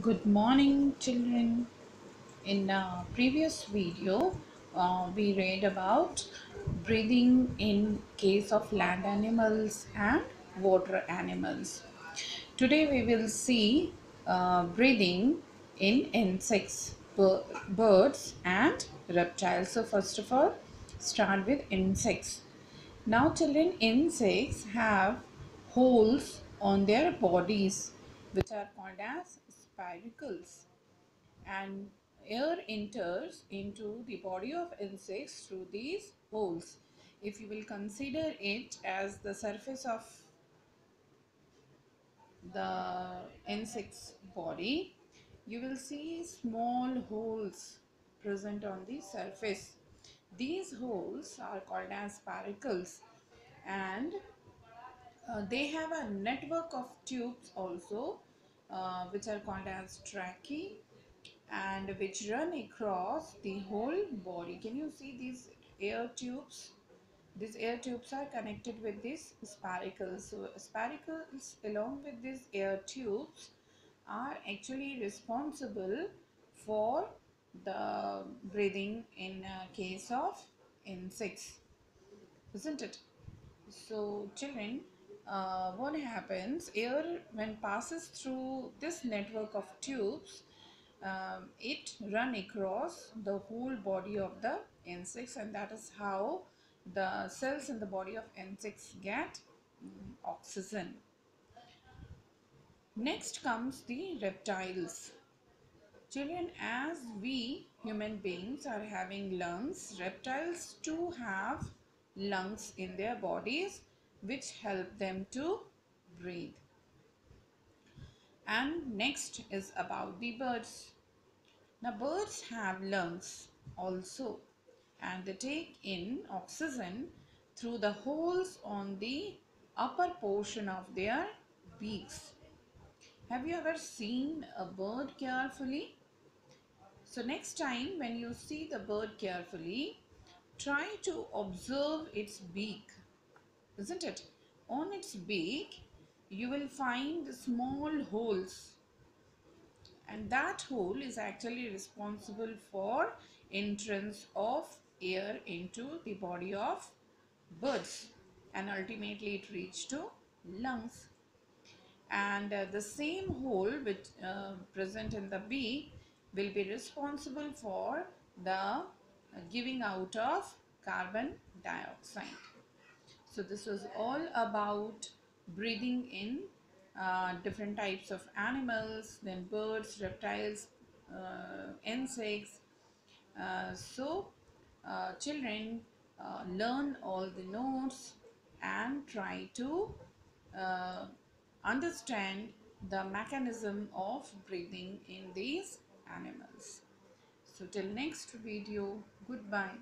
Good morning, children. In a previous video, we read about breathing in case of land animals and water animals. Today, we will see breathing in insects, birds, and reptiles. So, first of all, start with insects. Now, children, insects have holes on their bodies which are called as spiracles, and air enters into the body of insects through these holes. If you will consider it as the surface of the insect's body, you will see small holes present on the surface. These holes are called as spiracles, and they have a network of tubes also, which are called as tracheae, and which run across the whole body. Can you see these air tubes? These air tubes are connected with these spiracles. So spiracles along with these air tubes are actually responsible for the breathing in case of insects, isn't it? So, children, what happens? Air, when passes through this network of tubes, it run across the whole body of the insects, and that is how the cells in the body of insects get oxygen. Next comes the reptiles. Children, as we human beings are having lungs, reptiles too have lungs in their bodies which help them to breathe. And next is about the birds. Now, birds have lungs also, and they take in oxygen through the holes on the upper portion of their beaks. Have you ever seen a bird carefully? So next time when you see the bird carefully, try to observe its beak, isn't it? On its beak, you will find small holes, and that hole is actually responsible for entrance of air into the body of birds, and ultimately it reaches to lungs. And the same hole which present in the beak will be responsible for the giving out of carbon dioxide. So this was all about breathing in different types of animals, then birds, reptiles, insects. Children, learn all the notes and try to uh, understand the mechanism of breathing in these animals. So till next video, goodbye.